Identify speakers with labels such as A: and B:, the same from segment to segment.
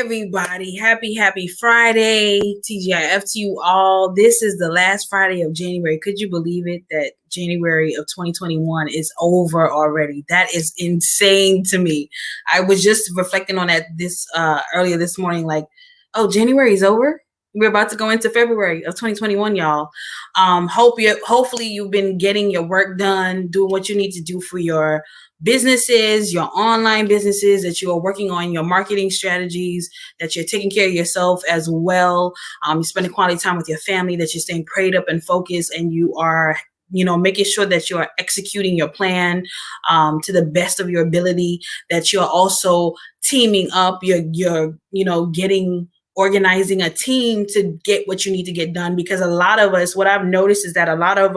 A: everybody. Happy Friday. TGIF to you all. This is the last Friday of January. Could you believe it that January of 2021 is over already? That is insane to me. I was just reflecting on that earlier this morning, like, oh, January is over. We're about to go into February of 2021, y'all. Hopefully you've been getting your work done, doing what you need to do for your businesses, your online businesses, that you are working on your marketing strategies, that you're taking care of yourself as well. You're spending quality time with your family, that you're staying prayed up and focused, and you are making sure that you are executing your plan to the best of your ability, that you're also teaming up, you're organizing a team to get what you need to get done. Because a lot of us, what I've noticed is that a lot of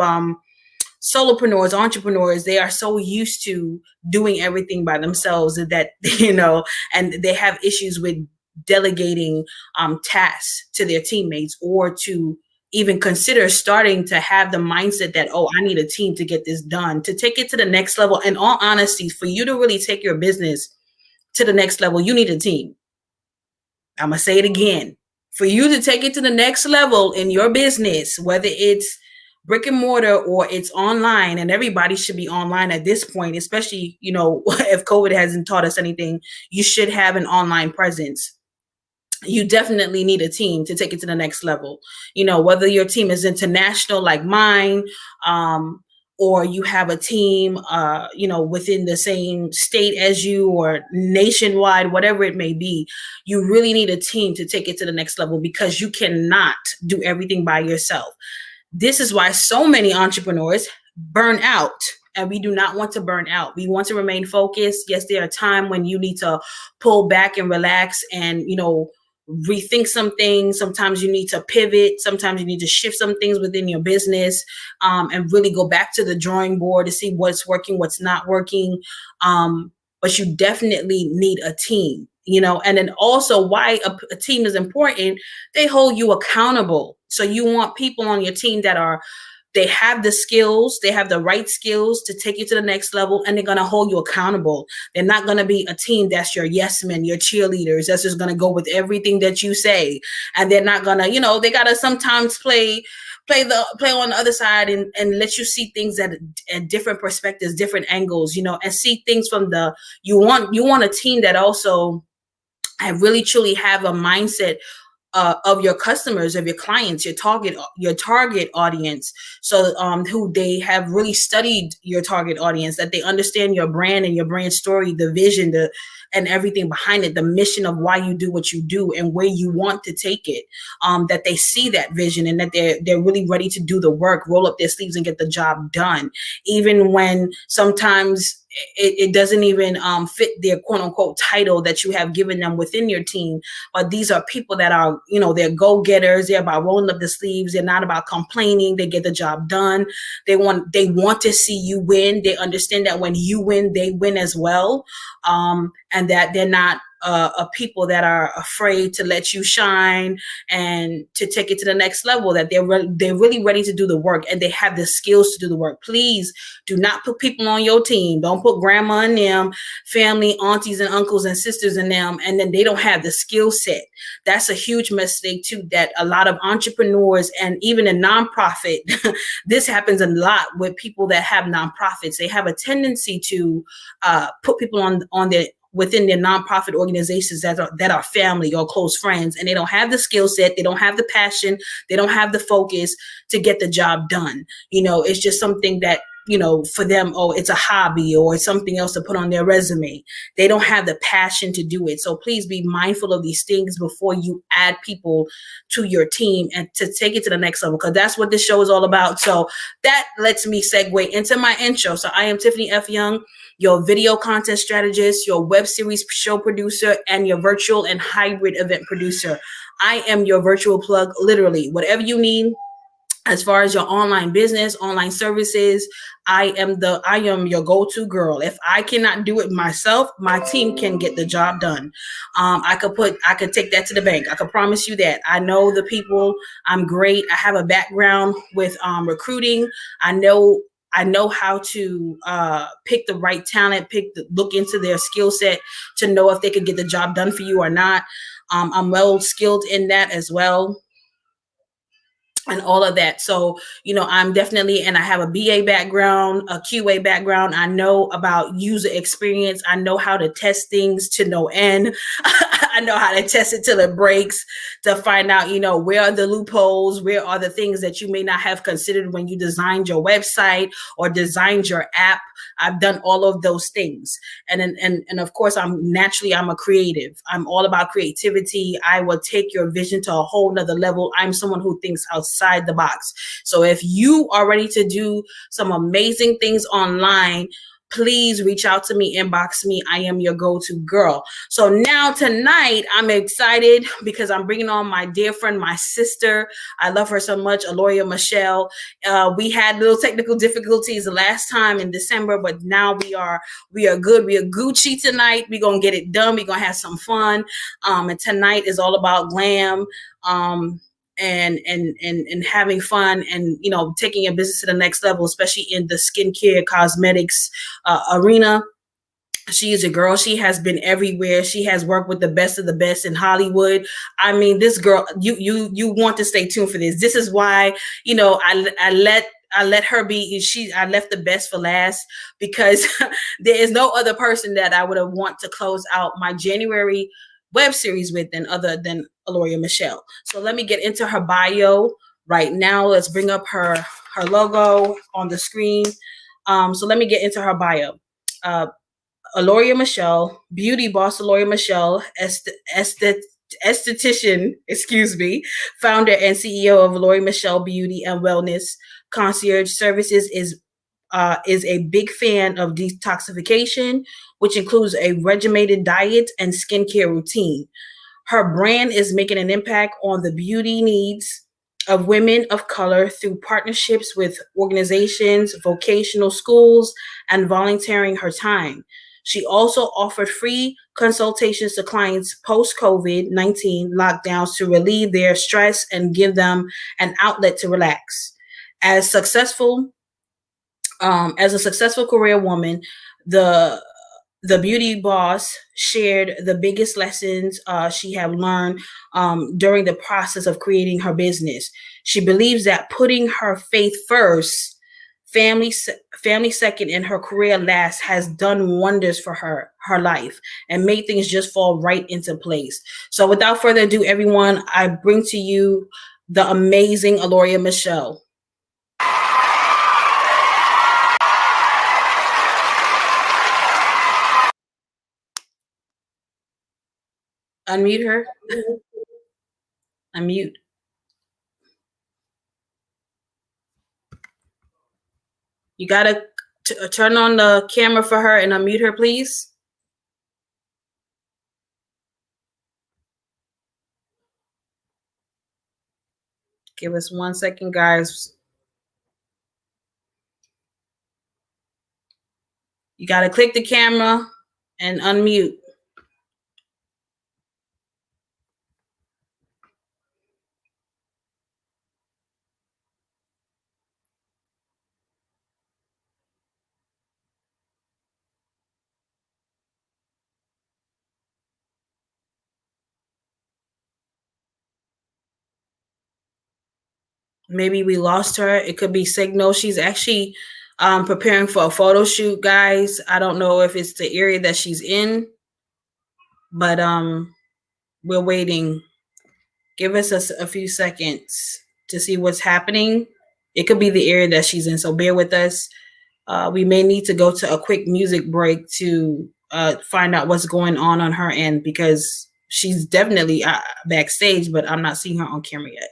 A: solopreneurs, entrepreneurs, they are so used to doing everything by themselves that, and they have issues with delegating tasks to their teammates, or to even consider starting to have the mindset that, oh, I need a team to get this done, to take it to the next level. In all honesty, for you to really take your business to the next level, you need a team. I'm going to say it again. For you to take it to the next level in your business, whether it's brick and mortar or it's online, and everybody should be online at this point, especially, if COVID hasn't taught us anything, you should have an online presence. You definitely need a team to take it to the next level. Whether your team is international like mine, or you have a team, within the same state as you, or nationwide, whatever it may be, you really need a team to take it to the next level, because you cannot do everything by yourself. This is why so many entrepreneurs burn out, and we do not want to burn out. We want to remain focused. Yes, there are times when you need to pull back and relax and, rethink some things. Sometimes you need to pivot. Sometimes you need to shift some things within your business, and really go back to the drawing board to see what's working, what's not working. But you definitely need a team, and then also why a team is important. They hold you accountable. So you want people on your team that they have the skills, they have the right skills to take you to the next level, and they're going to hold you accountable. They're not going to be a team that's your yes men, your cheerleaders, that's just going to go with everything that you say. And they're not going to, they got to sometimes play on the other side and let you see things at different perspectives, different angles, and see things from you want a team that also really truly have a mindset of your customers, of your clients, your target audience. So who they have really studied your target audience, that they understand your brand and your brand story, the vision, and everything behind it, the mission of why you do what you do and where you want to take it, that they see that vision, and that they're really ready to do the work, roll up their sleeves and get the job done. Even when sometimes it doesn't even fit their quote unquote title that you have given them within your team. But these are people that are, they're go-getters. They're about rolling up the sleeves. They're not about complaining. They get the job done. They want to see you win. They understand that when you win, they win as well. And that they're not people that are afraid to let you shine and to take it to the next level, that they're really ready to do the work, and they have the skills to do the work. Please do not put people on your team. Don't put grandma in them, family, aunties and uncles and sisters in them, and then they don't have the skill set. That's a huge mistake too, that a lot of entrepreneurs, and even a nonprofit, this happens a lot with people that have nonprofits. They have a tendency to put people within their nonprofit organizations that are family or close friends, and they don't have the skill set, they don't have the passion, they don't have the focus to get the job done. It's just something that, for them, it's a hobby or it's something else to put on their resume. They don't have the passion to do it. So please be mindful of these things before you add people to your team and to take it to the next level, because that's what this show is all about. So that lets me segue into my intro. So I am Tiffany F. Young, your video content strategist, your web series show producer, and your virtual and hybrid event producer. I am your virtual plug, literally. Whatever you need as far as your online business, online services, I am your go-to girl. If I cannot do it myself, my team can get the job done. I could take that to the bank. I can promise you that. I know the people. I'm great. I have a background with recruiting. I know how to pick the right talent, look into their skill set to know if they could get the job done for you or not. I'm well skilled in that as well, and all of that. So, I'm definitely, and I have a BA background, a QA background. I know about user experience. I know how to test things to no end. I know how to test it till it breaks, to find out, where are the loopholes, where are the things that you may not have considered when you designed your website or designed your app. I've done all of those things. And of course, I'm a creative. I'm all about creativity. I will take your vision to a whole nother level. I'm someone who thinks outside the box. So if you are ready to do some amazing things online, please reach out to me, inbox me. I am your go-to girl. So now tonight, I'm excited because I'm bringing on my dear friend, my sister. I love her so much, Eloria Michelle. We had little technical difficulties the last time in December, but now we are good. We are Gucci tonight. We're gonna get it done. We're gonna have some fun. And tonight is all about glam. And having fun, and taking your business to the next level, especially in the skincare cosmetics arena. She is a girl. She has been everywhere. She has worked with the best of the best in Hollywood. I mean, this girl, you want to stay tuned for this. This is why, I let her be. I left the best for last, because there is no other person that I would have want to close out my January web series with other than Eloria Michelle. So let me get into her bio right now. Let's bring up her logo on the screen. So let me get into her bio. Eloria Michelle, beauty boss Eloria Michelle, esthetician, founder and CEO of Eloria Michelle Beauty and Wellness Concierge Services, is a big fan of detoxification, which includes a regimented diet and skincare routine. Her brand is making an impact on the beauty needs of women of color through partnerships with organizations, vocational schools, and volunteering her time. She also offered free consultations to clients post-COVID-19 lockdowns to relieve their stress and give them an outlet to relax. As a successful career woman, the beauty boss shared the biggest lessons she have learned during the process of creating her business. She believes that putting her faith first, family second, and her career last has done wonders for her life and made things just fall right into place. So without further ado, everyone, I bring to you the amazing Eloria Michelle. Unmute her. Unmute. You gotta turn on the camera for her and unmute her, please. Give us 1 second, guys. You gotta click the camera and unmute. Maybe we lost her. It could be signal. She's actually preparing for a photo shoot, guys. I don't know if it's the area that she's in, but we're waiting. Give us a few seconds to see what's happening. It could be the area that she's in, so bear with us. We may need to go to a quick music break to find out what's going on her end, because she's definitely backstage, but I'm not seeing her on camera yet.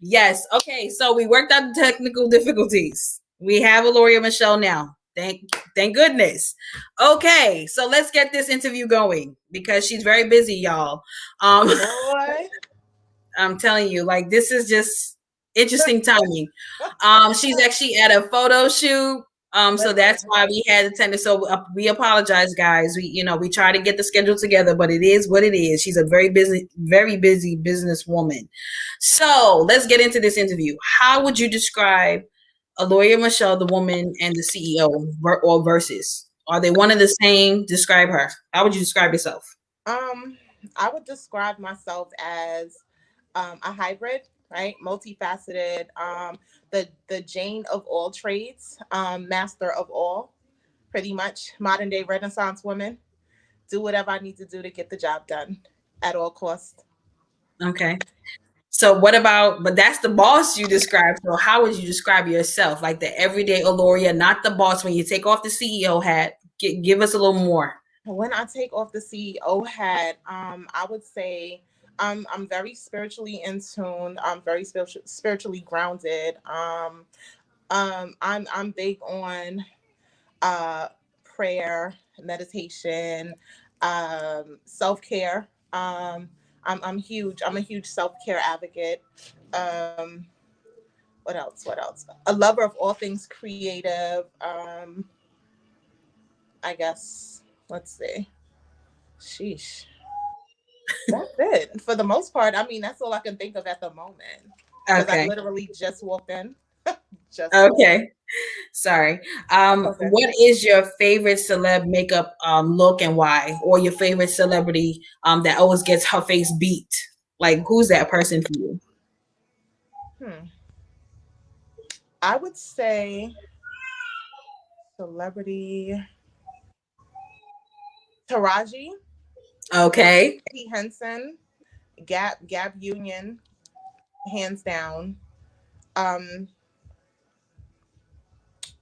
A: Yes. Okay. So we worked out the technical difficulties. We have Eloria Michelle now. Thank goodness. Okay. So let's get this interview going because she's very busy, y'all.
B: Boy.
A: I'm telling you, like this is just interesting timing. She's actually at a photo shoot. So that's
B: Listen,
A: why we had attended. So we apologize, guys. We try to get the schedule together, but it is what it is. She's a very busy businesswoman. So let's get into this interview. How would you describe Aloya Michelle, the woman, and the CEO, or versus? Are they one and the same? Describe her. How would you describe yourself?
B: um, I would describe myself as a hybrid, right? Multifaceted, the Jane of all trades, master of all, pretty much modern day Renaissance woman. Do whatever I need to do to get the job done at all costs.
A: Okay. So what about, but that's the boss you described. So how would you describe yourself? Like the everyday Aloria, not the boss when you take off the CEO hat. Give us a little more.
B: When I take off the CEO hat, I would say I'm very spiritually in tune. I'm very spiritually grounded. I'm big on uh, prayer, meditation, self care. I'm huge. I'm a huge self care advocate. Um, what else? What else? A lover of all things creative. I guess. Let's see. Sheesh. That's it. For the most part, I mean, that's all I can think of at the moment. Because I
A: Okay.
B: literally just walked in. Just walked.
A: Okay. Sorry.
B: That's okay.
A: What is your favorite celeb makeup look and why? Or your favorite celebrity that always gets her face beat? Like who's that person for you?
B: Hmm. I would say celebrity Taraji,
A: Okay.
B: P. Henson, Gab Union, hands down. Um,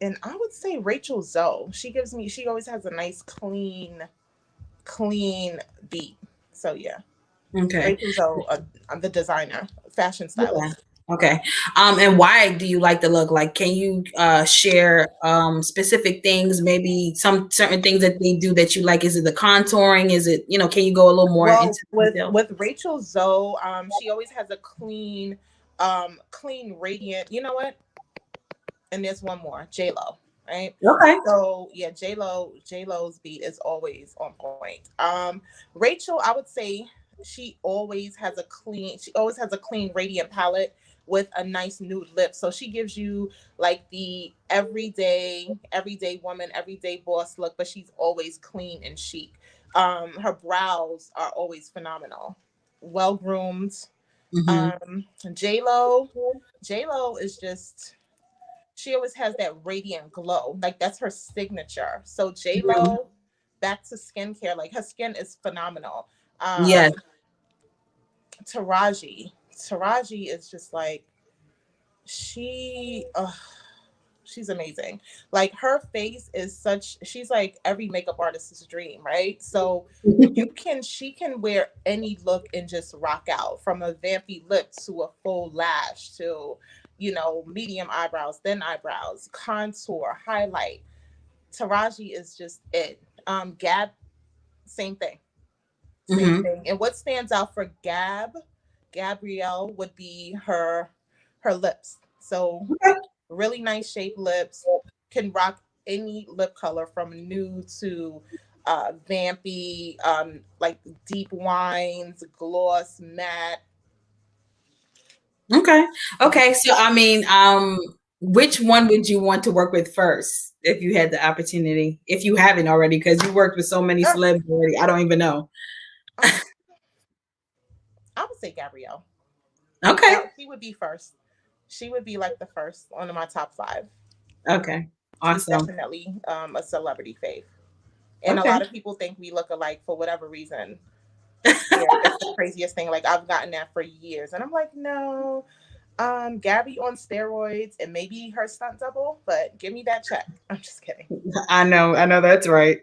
B: and I would say Rachel Zoe. She always has a nice clean beat. So yeah,
A: Okay.
B: Rachel Zoe, I'm the designer, fashion
A: Yeah.
B: stylist.
A: Okay. And why do you like the look? Like, can you share specific things? Maybe some certain things that they do that you like. Is it the contouring? Is it can you go a little more
B: Well,
A: into detail?
B: with Rachel Zoe, she always has a clean, radiant. You know what? And there's one more, J Lo, right?
A: Okay.
B: So yeah, J Lo's beat is always on point. Rachel, I would say she always has a clean, radiant palette with a nice nude lip. So she gives you like the everyday woman, everyday boss look, but she's always clean and chic. Her brows are always phenomenal, well groomed.
A: Mm-hmm.
B: Um, J Lo, J Lo is just she always has that radiant glow. Like that's her signature. So J
A: Hmm.
B: Lo, back to skincare, like her skin is phenomenal.
A: Yes.
B: Taraji is just like she. She's amazing. Like her face is such. She's like every makeup artist's dream, right? So she can wear any look and just rock out from a vampy lip to a full lash to medium eyebrows, thin eyebrows, contour, highlight. Taraji is just it. Same thing. Same
A: Hmm.
B: thing. And what stands out for Gabrielle would be her lips. So really nice shaped lips, can rock any lip color from nude to vampy, like deep wines, gloss, matte.
A: Okay. Okay. So I mean, which one would you want to work with first if you had the opportunity? If you haven't already, because you worked with so many
B: Uh,
A: celebs already. I don't even know.
B: um, I would say Gabrielle.
A: Okay.
B: She would be first. She would be like the first one of my top five.
A: Okay.
B: She's
A: Awesome.
B: definitely a celebrity fave. And a
A: Okay.
B: lot of people think we look alike for whatever reason. Yeah, it's the craziest thing. Like I've gotten that for years, and I'm like, no, Gabby on steroids and maybe her stunt double, but give me that check. I'm just kidding.
A: I know that's right.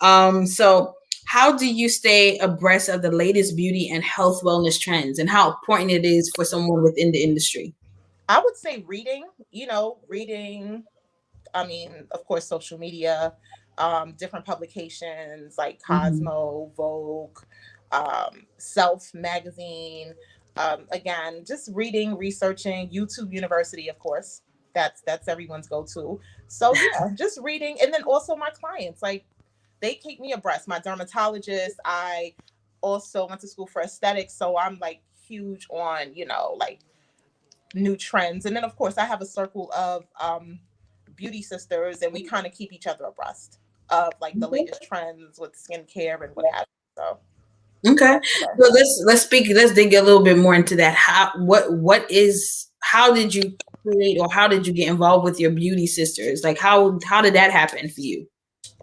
A: So How do you stay abreast of the latest beauty and health wellness trends, and how important it is for someone within the industry?
B: I would say reading, reading. I mean, of course, social media, different publications like
A: Hmm.
B: Cosmo, Vogue, Self magazine. Again, just reading, researching, YouTube University, of course. That's everyone's go-to. So yeah, just reading, and then also my clients, like they keep me abreast. My dermatologist, I also went to school for aesthetics, so I'm like huge on like new trends. And then of course I have a circle of beauty sisters, and we kind of keep each other abreast of like the latest trends with skincare and what have you. So
A: Okay.
B: that's what I
A: So
B: say.
A: let's dig a little bit more into that. How did you create, or how did you get involved with your beauty sisters? Like how did that happen for you?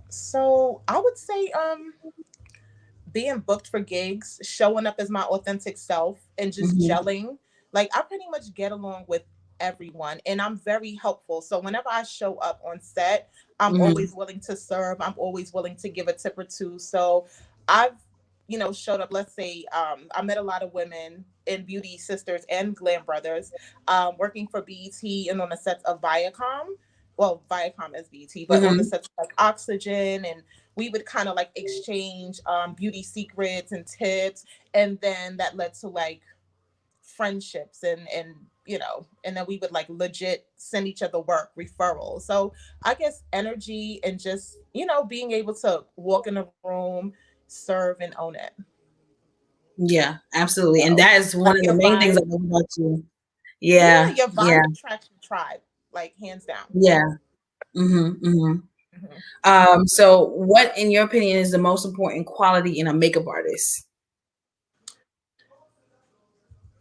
B: So I would say being booked for gigs, showing up as my authentic self, and just
A: Hmm.
B: gelling. Like I pretty much get along with everyone, and I'm very helpful. So whenever I show up on set, I'm
A: Hmm.
B: always willing to serve. I'm always willing to give a tip or two. So I've showed up. Let's say I met a lot of women in Beauty Sisters and Glam Brothers, working for BET and on the sets of Viacom. Well, Viacom is BET, but on the
A: Hmm.
B: sets of like Oxygen, and we would kind of like exchange beauty secrets and tips, and then that led to like friendships, and and then we would like legit send each other work referrals. So I guess energy, and just being able to walk in a room, serve, and own it.
A: Yeah, absolutely. And
B: So
A: that is one
B: like
A: of the
B: your
A: main things I
B: vibe,
A: love about you.
B: yeah,
A: Yeah,
B: your
A: yeah,
B: vibe attracts your tribe, like hands down.
A: yeah. Hmm. Hmm.
B: Mhm.
A: So what in your opinion is the most important quality in a makeup artist?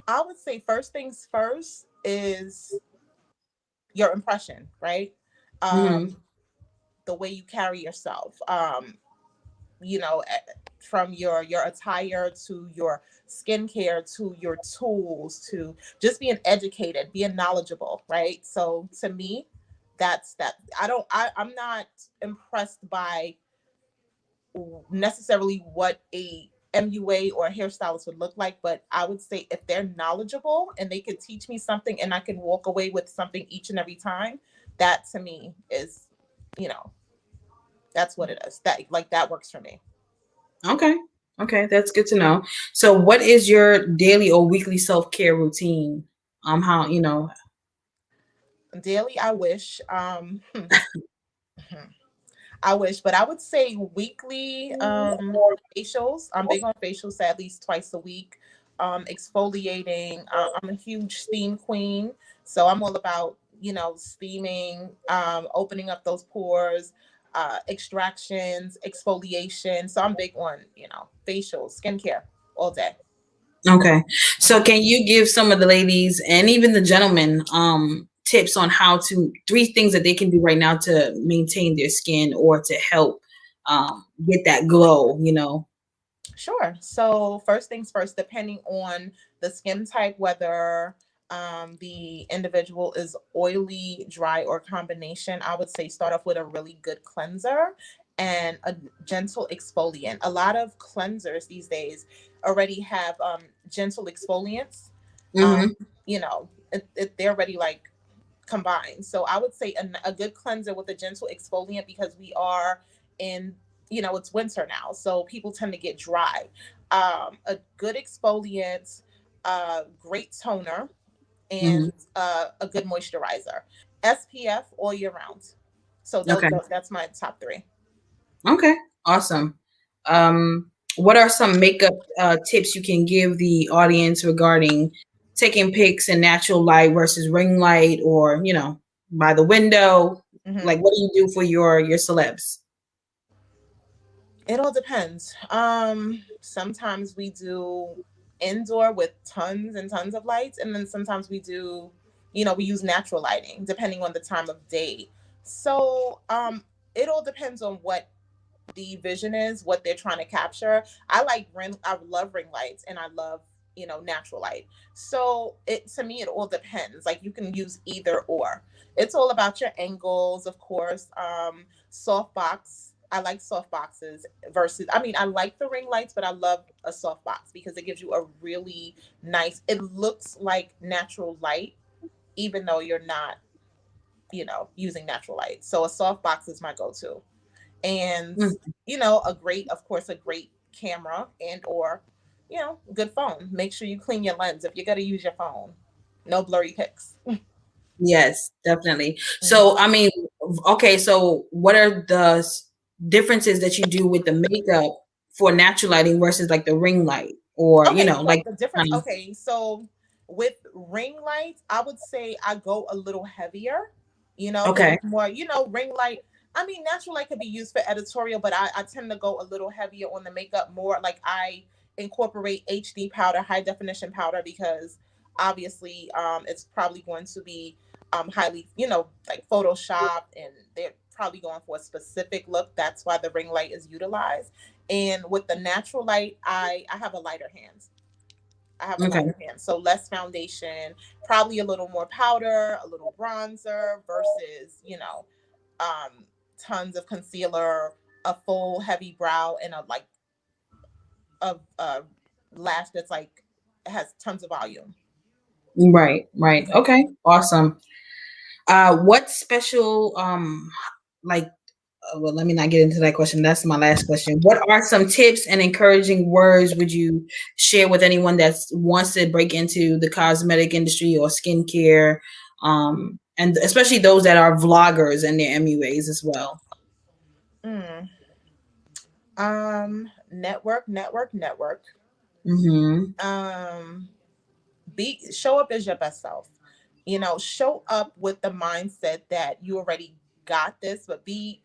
B: I would say first things first is your impression, right?
A: Hmm.
B: um the way you carry yourself, you know eh, from your attire to your skincare to your tools to just being educated, being knowledgeable, right? So to me, that's that. I'm not impressed by necessarily what a MUA or a hairstylist would look like, but I would say if they're knowledgeable and they could teach me something and I can walk away with something each and every time, that to me is, you know, that's what it is. That like that works for me.
A: Okay. Okay, that's good to know. So what is your daily or weekly self-care routine? How,
B: Daily, I wish. I wish, but I would say weekly facials. I'm big on facials at least twice a week. Exfoliating. I'm a huge steam queen, so I'm all about steaming, opening up those pores, extractions, exfoliation. So I'm big on facials, skincare all day.
A: okay. So can you give some of the ladies and even the gentlemen tips on how to three things that they can do right now to maintain their skin or to help get that glow?
B: Sure. So first things first, depending on the skin type, whether the individual is oily, dry, or combination, I would say start off with a really good cleanser and a gentle exfoliant. A lot of cleansers these days already have gentle exfoliants. Um,
A: Hmm.
B: they're already like combined. So I would say a good cleanser with a gentle exfoliant, because we are in, it's winter now. So people tend to get dry. A good exfoliant, great toner,
A: Hmm.
B: and a good moisturizer. SPF all year round. So
A: Okay.
B: that's my top three.
A: Okay. Awesome. What are some makeup tips you can give the audience regarding taking pics in natural light versus ring light, or by the window?
B: Hmm.
A: Like, what do you do for your celebs?
B: It all depends. Sometimes we do indoor with tons and tons of lights, and then sometimes we do, we use natural lighting depending on the time of day. So, it all depends on what the vision is, what they're trying to capture. I love ring lights, and I love, natural light. So it to me it all depends. Like you can use either or. It's all about your angles, of course. Softbox. I like soft boxes versus, I mean, I like the ring lights, but I love a soft box because it gives you a really nice, it looks like natural light, even though you're not, using natural light. So a soft box is my go-to. And,
A: Mm.
B: a great, of course, a great camera and or, good phone. Make sure you clean your lens if you're going to use your phone. No blurry pics.
A: Yes, definitely.
B: Mhm.
A: So, I mean, okay, so what are the differences that you do with the makeup for natural lighting versus like the ring light or,
B: Okay, so
A: like
B: the difference.
A: kind of,
B: Okay, so with ring lights, I would say I go a little heavier. Because
A: okay.
B: it's more. Ring light. I mean, natural light could be used for editorial, but I tend to go a little heavier on the makeup. More like I incorporate HD powder, high definition powder, because obviously, it's probably going to be highly, like Photoshop, and they're probably going for a specific look. That's why the ring light is utilized. And with the natural light, I have a lighter hand. I have a
A: Okay.
B: lighter hand. So less foundation, probably a little more powder, a little bronzer versus, um, tons of concealer, a full heavy brow, and a lash that's like has tons of volume.
A: Right, right.
B: Mhm.
A: Okay. Awesome. What special like well, let me not get into that question. That's my last question. What are some tips and encouraging words would you share with anyone that wants to break into the cosmetic industry or skincare, and especially those that are vloggers and their MUAs as well?
B: Mm. Network, network, network.
A: Mm-hmm.
B: Um, show up as your best self. Show up with the mindset that you already got this, but be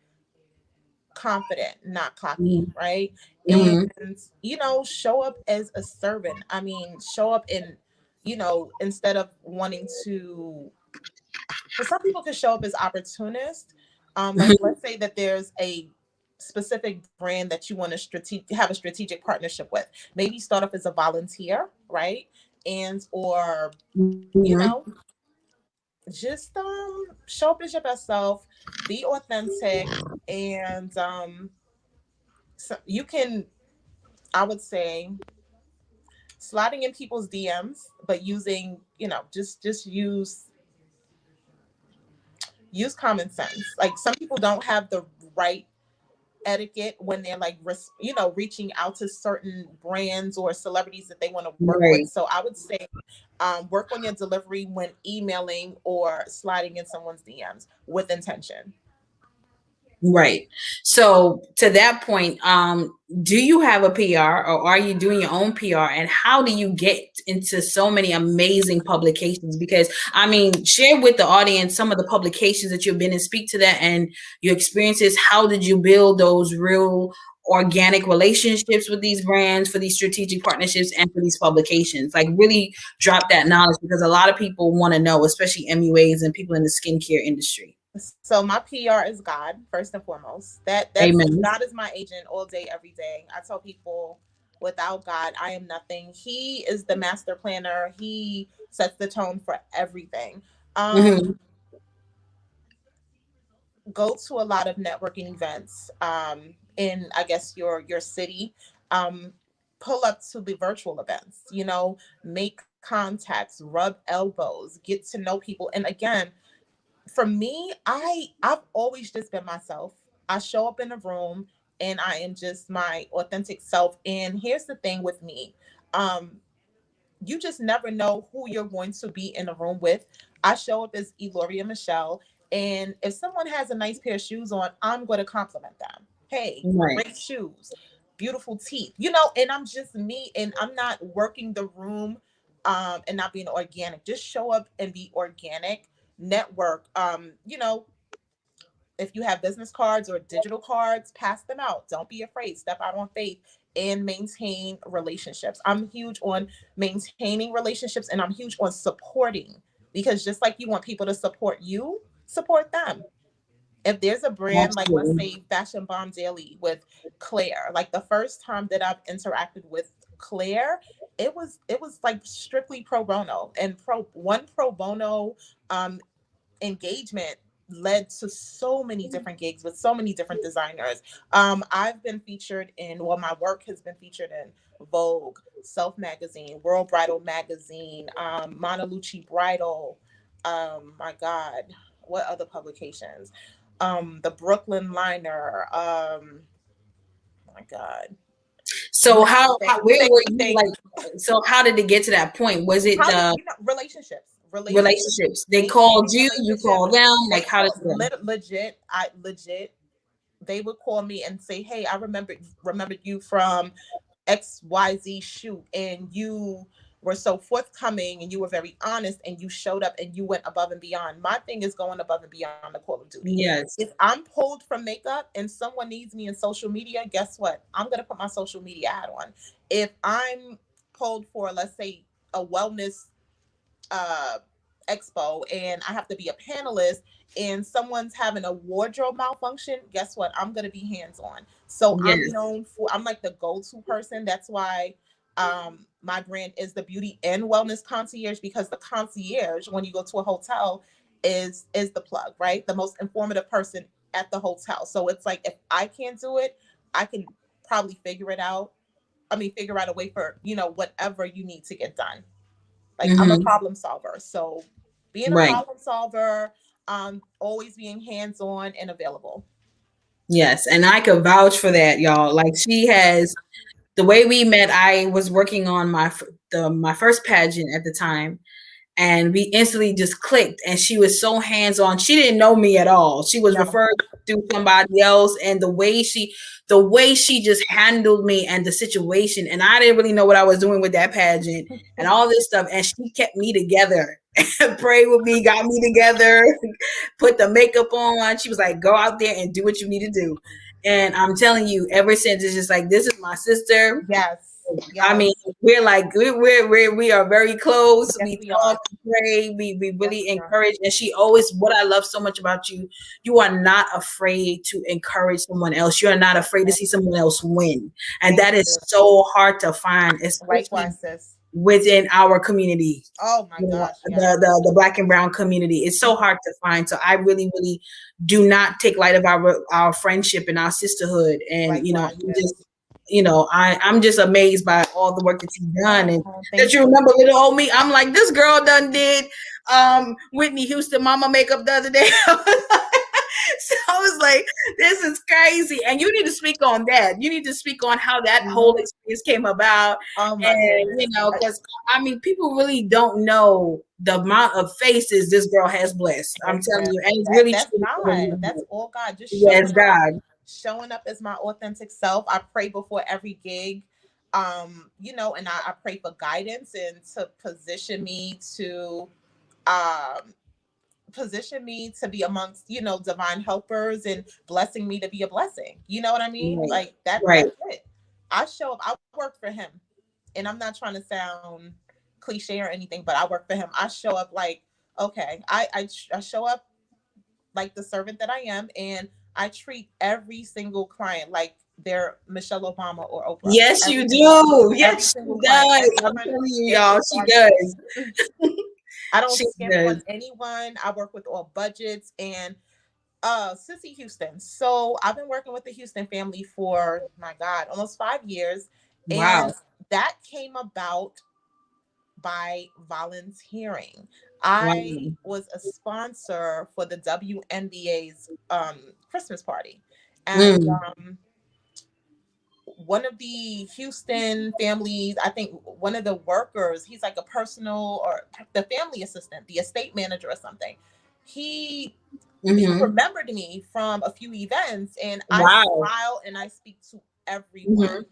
B: confident, not cocky, right?
A: Mm-hmm.
B: And show up as a servant. I mean, show up in, instead of wanting to, because some people can show up as opportunists. Like let's say that there's a specific brand that you want to have a strategic partnership with. Maybe start off as a volunteer, right? And or you
A: Mm-hmm.
B: know just show up as your best self, be authentic, and so you can, I would say, sliding in people's DMs, but using, just use common sense. Like some people don't have the right etiquette when they're like reaching out to certain brands or celebrities that they want to work with.
A: Right.
B: So I would say work on your delivery when emailing or sliding in someone's DMs with intention.
A: Right. So to that point, do you have a PR or are you doing your own PR? And how do you get into so many amazing publications? Because I mean, share with the audience some of the publications that you've been in, speak to that and your experiences. How did you build those real organic relationships with these brands for these strategic partnerships and for these publications? Like really drop that knowledge because a lot of people want to know, especially MUAs and people in the skincare industry.
B: So my PR is God first and foremost. That's
A: Amen.
B: God is my agent all day, every day. I tell people, without God, I am nothing. He is the master planner. He sets the tone for everything.
A: Hmm.
B: Go to a lot of networking events in, I guess, your city. Um, pull up to the virtual events. Make contacts, rub elbows, get to know people. And again, for me, I've always just been myself. I show up in a room and I am just my authentic self. And here's the thing with me. Um, you just never know who you're going to be in a room with. I show up as Eloria Michelle, and if someone has a nice pair of shoes on, I'm going to compliment them. Hey,
A: Right.
B: great shoes, beautiful teeth, and I'm just me, and I'm not working the room and not being organic. Just show up and be organic, network. If you have business cards or digital cards, pass them out. Don't be afraid. Step out on faith and maintain relationships. I'm huge on maintaining relationships and I'm huge on supporting because just like you want people to support you, support them. If there's a brand like let's
A: Absolutely.
B: say Fashion Bomb Daily with Claire, like the first time that I've interacted with Claire, it was like strictly pro bono and pro bono um engagement led to so many different gigs with so many different designers. I've been featured in, well, my work has been featured in Vogue, Self Magazine, World Bridal Magazine, Montalucci Bridal. My God, what other publications? The Brooklyn Liner. My God,
A: So where
B: you
A: were
B: make me
A: you
B: think.
A: like? So how did it get to that point? Was it
B: How did
A: the
B: you know relationships
A: relationships? They called
B: maintaining
A: you, you called
B: relationships.
A: them. Like
B: They
A: how did
B: call
A: it go?
B: legit. I legit. They would call me and say, "Hey, I remembered you from XYZ shoot, and you were so forthcoming and you were very honest and you showed up and you went above and beyond." My thing is going above and beyond the call of duty. If
A: Yes.
B: I'm pulled from makeup and someone needs me in social media, guess what? I'm going to put my social media hat on. If I'm pulled for, let's say, a wellness uh, expo and I have to be a panelist and someone's having a wardrobe malfunction, guess what? I'm going to be hands on. So I'm
A: Yes.
B: known for, I'm like the go to person. That's why my brand is the beauty and wellness concierge, because the concierge, when you go to a hotel, is the plug, right? The most informative person at the hotel. So it's like, if I can't do it, I can probably figure it out. I mean, figure out a way for, whatever you need to get done. Like, I'm a
A: Mm-hmm.
B: problem solver. So being a
A: Right.
B: problem solver, always being hands on and available.
A: Yes, and I could vouch for that, y'all. Like she has the way we met. I was working on my first pageant at the time, and we instantly just clicked, and she was so hands-on. She didn't know me at all. She was
B: No.
A: referred through somebody else, and the way she just handled me and the situation, and I didn't really know what I was doing with that pageant and all this stuff, and she kept me together. Prayed with me, got me together, put the makeup on. She was like, go out there and do what you need to do. And I'm telling you, ever since, it's just like, this is my sister.
B: Yes.
A: I mean,
B: Yes.
A: we're like we are very close.
B: Yes,
A: We
B: we
A: talk,
B: are.
A: we pray, we
B: Yes,
A: really
B: we are.
A: encourage. And she always, what I love so much about you, you are not afraid to encourage someone else. You are not afraid to see someone else win, and
B: Thank
A: that is
B: you.
A: so hard to find, especially
B: Likewise, sis.
A: within our community.
B: Oh my
A: You know,
B: gosh.
A: the,
B: Yes.
A: the the black and brown community. It's so hard to find. So I really, really do not take light of our friendship and our sisterhood. And
B: Likewise,
A: I'm
B: sis.
A: just, I'm just amazed by all the work that you've done, and
B: Oh,
A: that
B: thank
A: you
B: you.
A: remember little old me. I'm like, this girl done did Whitney Houston mama makeup the other day. So I was like, this is crazy. And you need to speak on that. You need to speak on how that whole
B: Mhm.
A: experience came about.
B: Oh my
A: And,
B: goodness.
A: because I mean, people really don't know the amount of faces this girl has blessed. I'm telling
B: Amen.
A: you. And it's
B: That
A: really
B: that's
A: true.
B: God. That's all God. Just
A: Yes, God.
B: showing up as my authentic self. I pray before every gig. And I pray for guidance and to um position me to be amongst, divine helpers and blessing me to be a blessing. You know what I mean?
A: Right.
B: Like
A: Right.
B: that's it. I show up, I work for him. And I'm not trying to sound cliche or anything, but I work for him. I show up like, okay, I show up like the servant that I am, and I treat every single client like they're Michelle Obama or Oprah.
A: Yes,
B: Every
A: you
B: single one.
A: do.
B: Every
A: Yes, she
B: single client.
A: does. I'm
B: Everyone
A: telling you,
B: is
A: y'all, she does.
B: regarded. I don't
A: She
B: skimp on
A: does.
B: anyone. I work with all budgets. And Sissy Houston. So I've been working with the Houston family for, my God, almost 5 years.
A: Wow.
B: And that came about by volunteering. I
A: Wow.
B: was a sponsor for the WNBA's Christmas party. And
A: Mm.
B: one of the Houston families, I think one of the workers, he's like a personal, or the family assistant, the estate manager or something. He he
A: Mm-hmm.
B: remembered me from a few events, and I
A: Wow.
B: smile and I speak to everyone.
A: Mm-hmm.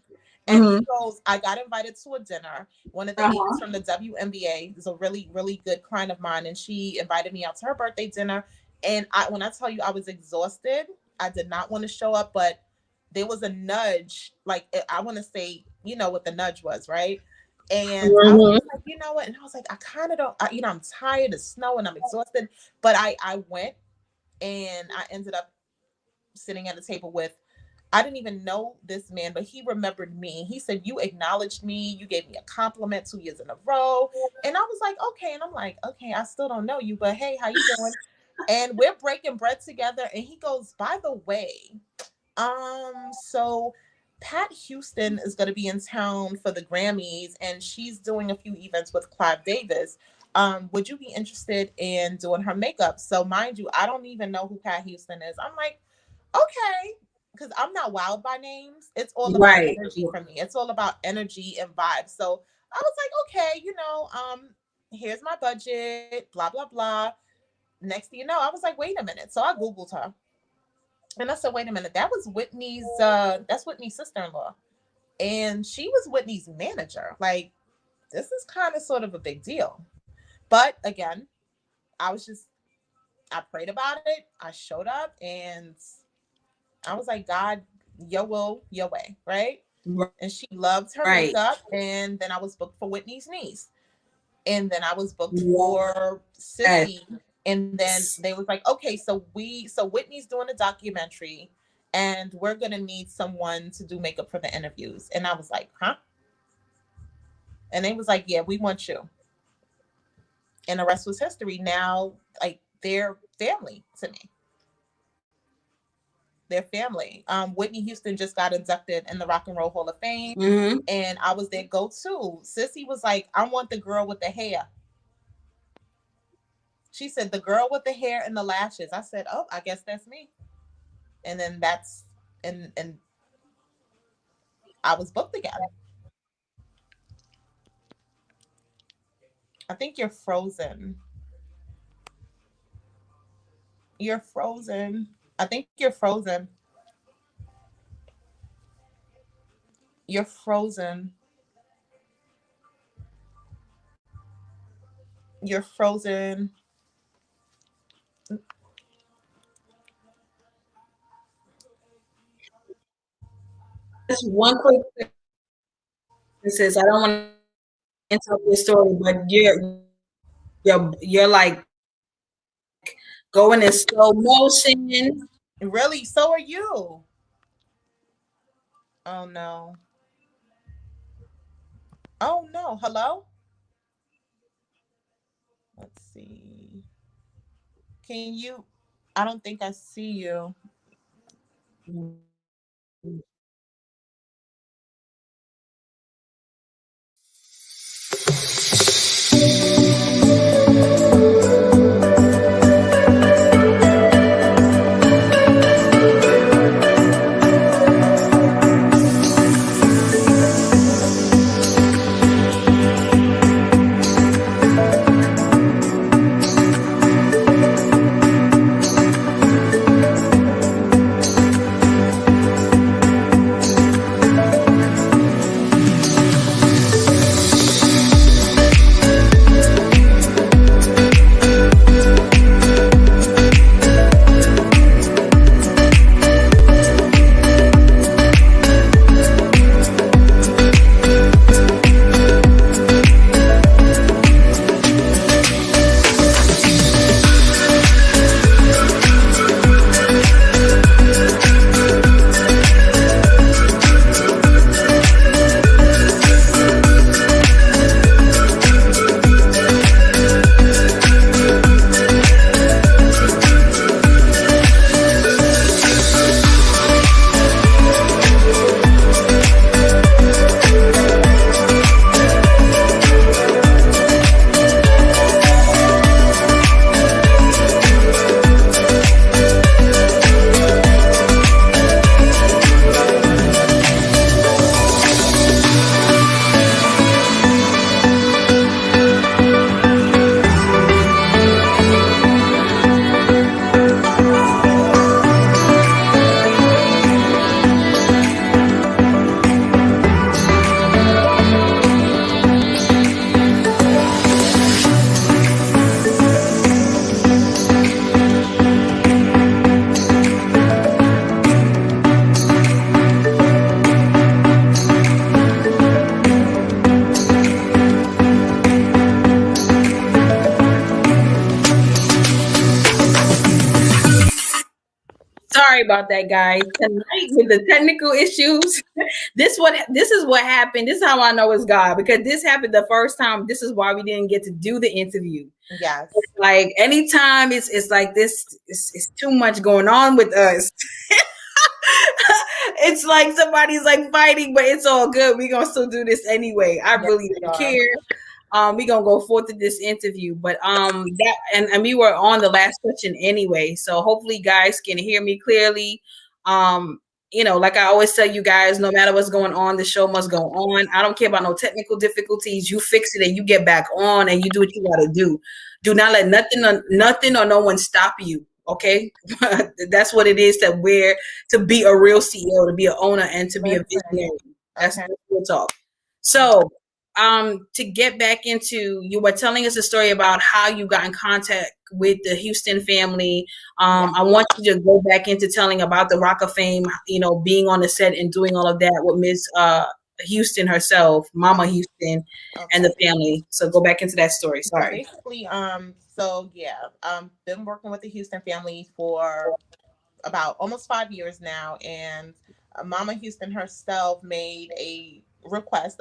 B: And he
A: Mm-hmm.
B: goes, I got invited to a dinner. One of the ladies
A: Uh-huh.
B: from the WNBA is a really, really good client of mine, and she invited me out to her birthday dinner. And when I tell you I was exhausted, I did not want to show up, but there was a nudge, like I want to say, what the nudge was, right? And I was
A: Mm-hmm.
B: like, you know what? And I was like, I kind of don't, I'm tired, it's snowing, I'm exhausted. But I went, and I ended up sitting at a table with, I didn't even know this man, but he remembered me. He said, you acknowledged me. You gave me a compliment 2 years in a row. And I was like, okay. And I'm like, okay, I still don't know you, but hey, how you doing? And we're breaking bread together. And he goes, by the way, so Pat Houston is going to be in town for the Grammys, and she's doing a few events with Clive Davis. Would you be interested in doing her makeup? So, mind you, I don't even know who Pat Houston is. I'm like, okay, because I'm not wild by names. It's all about
A: Right.
B: energy for me. It's all about energy and vibes. So I was like, okay, here's my budget, blah blah blah. Next thing you know, I was like, wait a minute. So I Googled her. And I said, wait a minute, that's Whitney's sister-in-law. And she was Whitney's manager. Like, this is kind of sort of a big deal. But again, I was just I prayed about it. I showed up and I was like, God, your will, your way, right? And she loved her
A: Right.
B: makeup. And then I was booked for Whitney's niece. And then I was booked for
A: Yes.
B: Sissy. And then they was like, okay, so Whitney's doing a documentary and we're gonna need someone to do makeup for the interviews. And I was like, huh? And they was like, yeah, we want you. And the rest was history. Now, like, they're family to me. They're family. Whitney Houston just got inducted in the Rock and Roll Hall of Fame,
A: Mm-hmm.
B: and I was their go-to. Sissy was like, I want the girl with the hair. She said, the girl with the hair and the lashes. I said, oh, I guess that's me. And then and I was booked again. I think you're frozen. You're frozen. I think you're frozen. You're frozen. You're frozen.
A: Just one quick thing. This is I don't want to interrupt your story, but you're like going in slow motion.
B: Really? So are you. Oh no. Oh no. Hello? Let's see. Can you? I don't think I see you.
A: sorry about that, guys. Tonight with the technical issues, this is what happened. This is how I know it's God because this happened the first time. This is why we didn't get to do the interview.
B: Yes.
A: Like anytime it's like this, it's too much going on with us. It's like somebody's like fighting, but it's all good. We're gonna still do this anyway. I
B: Yes,
A: really
B: we
A: don't
B: are.
A: care. We're gonna go forth with this interview. But that and we were on the last question anyway. So hopefully guys can hear me clearly. Um, like I always tell you guys, no matter what's going on, the show must go on. I don't care about no technical difficulties. You fix it and you get back on and you do what you gotta do. Do not let nothing or no one stop you. Okay, that's what it is to be a real CEO, to be an owner, and to be a
B: Listen.
A: visionary. That's
B: Okay.
A: real talk. So, to get back into, you were telling us a story about how you got in contact with the Houston family.
B: Yeah.
A: I want you to go back into telling about the Rock of Fame, being on the set and doing all of that with Miss Houston herself, Mama Houston, and
B: Okay.
A: the family. So go back into that story.
B: So
A: Sorry.
B: basically, so yeah, been working with the Houston family for about almost 5 years now, and Mama Houston herself made a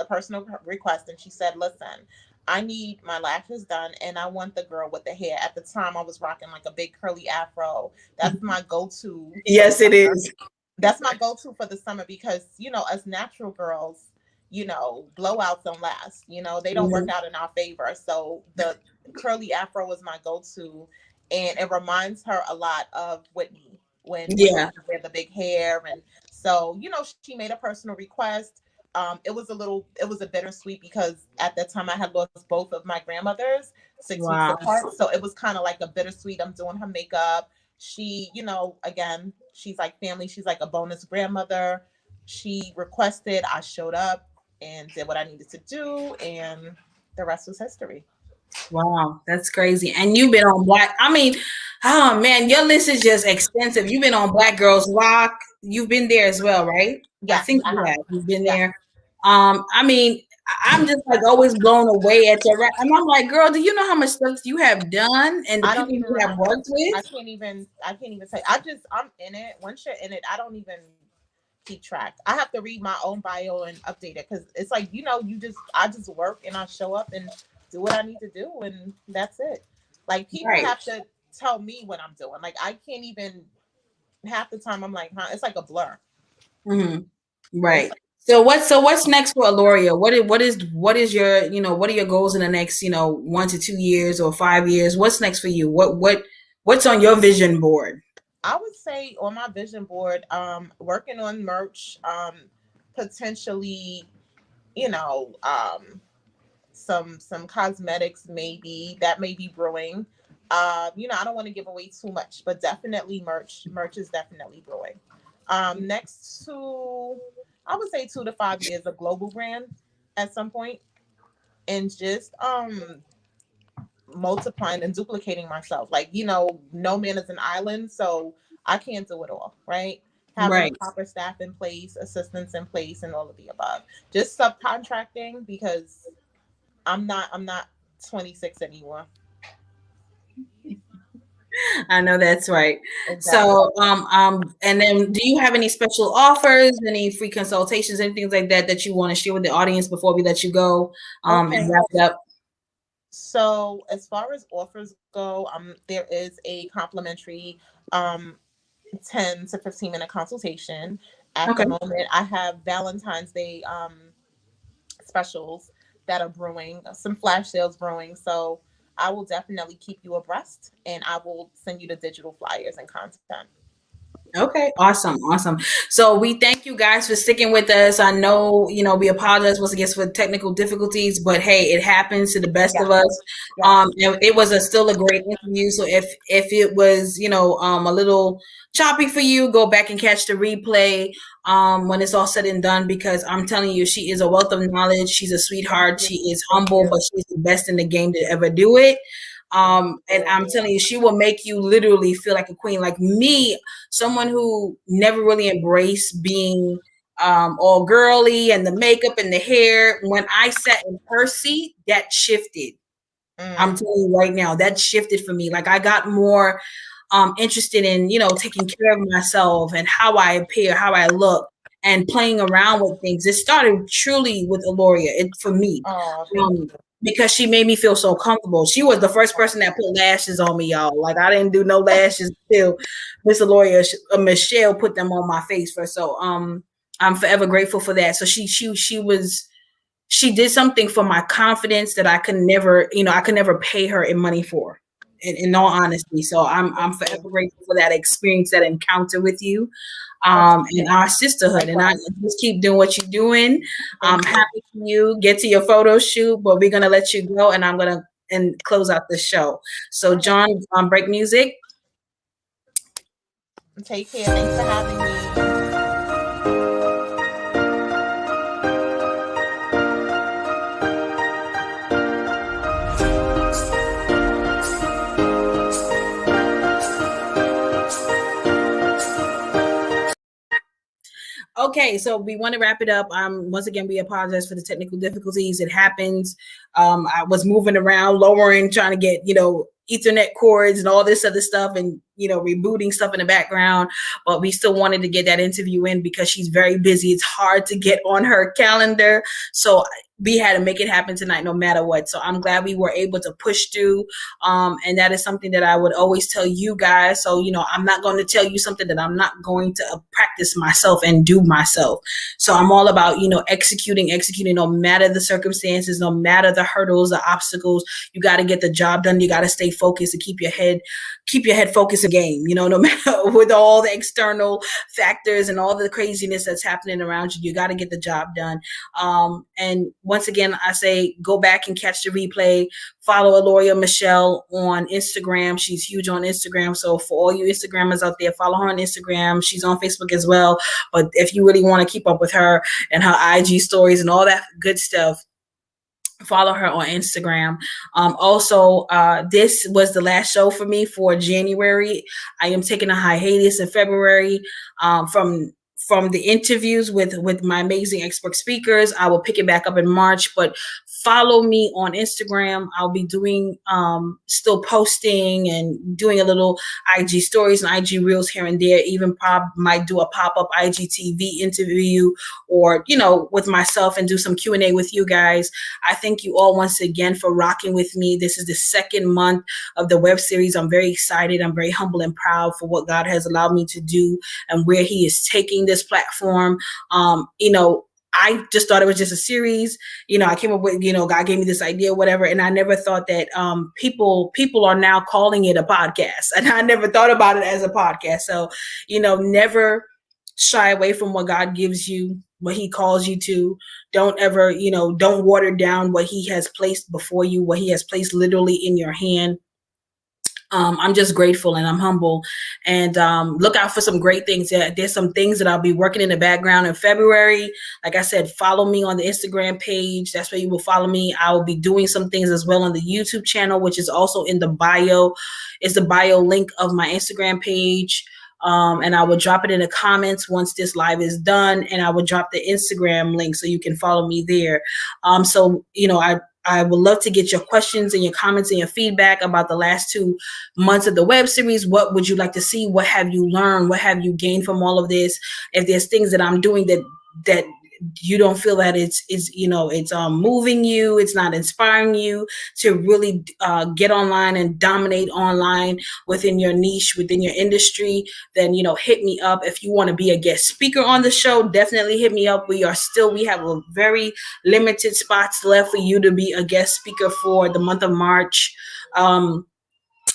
B: personal request, and she said, "Listen, I need my lashes done, and I want the girl with the hair." At the time, I was rocking like a big curly afro. That's my go-to for the
A: Yes, it
B: summer.
A: is.
B: That's my go-to for the summer because us natural girls, blowouts don't last. They don't work
A: Mhm.
B: out in our favor. So the curly afro was my go-to, and it reminds her a lot of Whitney when Whitney
A: Yeah.
B: used to wear the big hair. And so she made a personal request. It was a bittersweet because at that time I had lost both of my grandmothers 6 weeks
A: Wow.
B: apart. So it was kind of like a bittersweet. I'm doing her makeup. She, again, she's like family. She's like a bonus grandmother. She requested, I showed up and did what I needed to do, and the rest was history.
A: Wow, that's crazy. And you've been on Black. I mean, oh man, your list is just extensive. You've been on Black Girls Rock. You've been there as well, right? I
B: Yes,
A: think
B: I
A: you
B: have.
A: have. You've been
B: Yes.
A: there. I mean, I'm just like always blown away at your rap. And I'm like, girl, do you know how much stuff you have done and the
B: I don't
A: people
B: even
A: you have
B: remember.
A: worked with?
B: I can't even say. I'm in it. Once you're in it, I don't even keep track. I have to read my own bio and update it because it's like, I just work and I show up and do what I need to do, and that's it. Like, people
A: Right.
B: have to tell me what I'm doing. Like, I can't even, half the time I'm like, huh? It's like a blur.
A: Hmm.
B: It's
A: Right. So what's next for Eloria? What is your, what are your goals in the next, 1 to 2 years or 5 years? What's next for you? What's on your vision board?
B: I would say on my vision board, working on merch, potentially, you know, some cosmetics maybe that may be brewing. I don't want to give away too much, but definitely merch. Merch is definitely brewing. Next to, I would say 2 to 5 years, a global brand at some point, and just multiplying and duplicating myself. Like, no man is an island, so I can't do it all, right? Having the
A: Right.
B: proper staff in place, assistants in place, and all of the above. Just subcontracting because I'm not 26 anymore.
A: I know that's right.
B: Exactly.
A: So, and then do you have any special offers, any free consultations, anything like that you want to share with the audience before we let you go, and
B: Okay.
A: wrap it up?
B: So as far as offers go, there is a complimentary um 10 to 15 minute consultation. At the
A: Okay.
B: moment, I have Valentine's Day specials that are brewing, some flash sales brewing. So I will definitely keep you abreast, and I will send you the digital flyers and content.
A: Okay, awesome, awesome. So we thank you guys for sticking with us. I know, we apologize once again for technical difficulties, but hey, it happens to the best of
B: Yes,
A: us.
B: yes.
A: It was still a great interview. So if it was, a little choppy for you, go back and catch the replay when it's all said and done. Because I'm telling you, she is a wealth of knowledge. She's a
B: Thank
A: sweetheart.
B: you.
A: She is
B: Thank
A: humble,
B: you.
A: but she's the best in the game to ever do it.
B: Thank
A: And
B: you.
A: I'm telling you, she will make you literally feel like a queen. Like me, someone who never really embraced being all girly and the makeup and the hair. When I sat in her seat, that shifted. I'm
B: Mm,
A: telling you right now, that shifted for me. Like I got more. interested in, you know, taking care of myself and how I appear, how I look, and playing around with things. It started truly with Eloria, for me.
B: Oh, thank
A: Um, because she made me feel so comfortable. She was the first person that put lashes on me, y'all. Like, I didn't do no lashes until Miss Eloria, Michelle put them on my face first. So I'm forever grateful for that. So she did something for my confidence that I could never, you know, I could never pay her in money for. In all honesty, so I'm
B: you.
A: forever grateful for that experience, that encounter with you,
B: That's
A: and our sisterhood. And I
B: likewise.
A: just keep doing what you're doing. I'm
B: Thank you.
A: happy for you. Get to your photo shoot, but we're gonna let you go, and I'm gonna and close out the show. So,
B: All right.
A: John, break music.
B: Take care. Thanks for having me.
A: Okay, so we want to wrap it up. Once again, we apologize for the technical difficulties. It happens. I was moving around, lowering, trying to get, you know, Ethernet cords and all this other stuff, and, you know, rebooting stuff in the background. But we still wanted to get that interview in because she's very busy. It's hard to get on her calendar, so we had to make it happen tonight, no matter what. So I'm glad we were able to push through. And that is something that I would always tell you guys. So, you know, I'm not going to tell you something that I'm not going to practice myself and do myself. So I'm all about, you know, executing, no matter the circumstances, no matter the hurdles, the obstacles. You got to get the job done. You got to stay focused and keep your head focused in the game, you know, no matter with all the external factors and all the craziness that's happening around you. You got to get the job done. And once again, I say, go back and catch the replay. Follow Eloria Michelle on Instagram. She's huge on Instagram. So for all you Instagrammers out there, follow her on Instagram. She's on Facebook as well. But if you really want to keep up with her and her IG stories and all that good stuff, follow her on Instagram. Also, this was the last show for me for January. I am taking a hiatus in February from the interviews with my amazing expert speakers. I will pick it back up in March, but follow me on Instagram. I'll be doing still posting and doing a little IG stories and IG reels here and there. Even might do a pop-up IGTV interview, or, you know, with myself, and do some Q&A with you guys. I thank you all once again for rocking with me. This is the second month of the web series. I'm very excited. I'm very humble and proud for what God has allowed me to do and where He is taking this platform. You know, I just thought it was just a series. You know, I came up with, you know, God gave me this idea, whatever, and I never thought that people are now calling it a podcast, and I never thought about it as a podcast. So, you know, never shy away from what God gives you, what He calls you to. Don't ever, you know, don't water down what He has placed before you, what He has placed literally in your hand. I'm just grateful and I'm humble, and look out for some great things. There's some things that I'll be working in the background in February. Like I said, follow me on the Instagram page. That's where you will follow me. I will be doing some things as well on the YouTube channel, which is also in the bio. It's the bio link of my Instagram page. And I will drop it in the comments once this live is done, and I will drop the Instagram link so you can follow me there. So, you know, I would love to get your questions and your comments and your feedback about the last 2 months of the web series. What would you like to see? What have you learned? What have you gained from all of this? If there's things that I'm doing that you don't feel that it's you know, it's moving you, it's not inspiring you to really get online and dominate online within your niche, within your industry, then, you know, hit me up. If you want to be a guest speaker on the show, definitely hit me up. We have a very limited spots left for you to be a guest speaker for the month of March.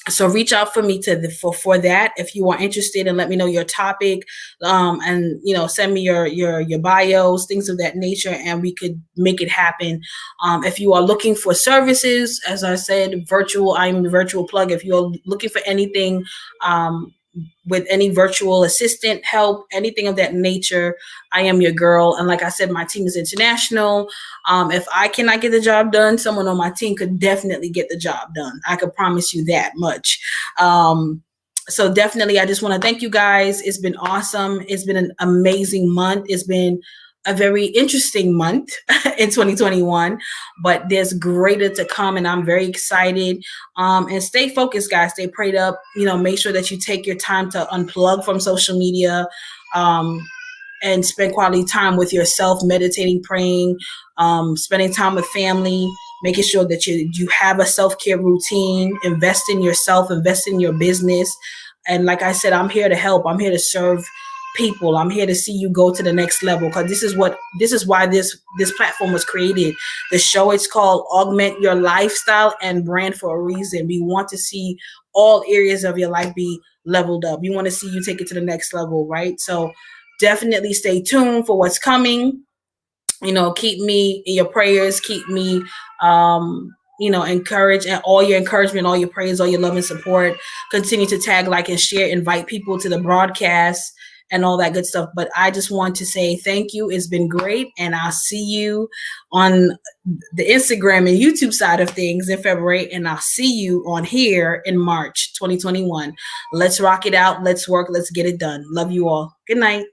A: So reach out for me for that if you are interested, and let me know your topic, and, you know, send me your bios, things of that nature, and we could make it happen. If you are looking for services, as I said, I am the virtual plug. If you're looking for anything, with any virtual assistant help, anything of that nature, I am your girl. And like I said, my team is international. If I cannot get the job done, someone on my team could definitely get the job done. I could promise you that much. So definitely, I just want to thank you guys. It's been awesome. It's been an amazing month. It's been a very interesting month in 2021, but there's greater to come, and I'm very excited. And stay focused, guys. Stay prayed up. Make sure that you take your time to unplug from social media. Um, and spend quality time with yourself, meditating, praying, spending time with family, making sure that you have a self-care routine, invest in yourself, invest in your business. And like I said, I'm here to help. I'm here to serve people. I'm here to see you go to the next level, because this is why this platform was created. The show, it's called Augment Your Lifestyle and Brand for a reason. We want to see all areas of your life be leveled up. We want to see you take it to the next level, right? So definitely stay tuned for what's coming. Keep me in your prayers. Keep me, encourage, and all your encouragement, all your prayers, all your love and support. Continue to tag, like, and share, invite people to the broadcast and all that good stuff. But I just want to say thank you. It's been great. And I'll see you on the Instagram and YouTube side of things in February. And I'll see you on here in March 2021. Let's rock it out. Let's work. Let's get it done. Love you all. Good night.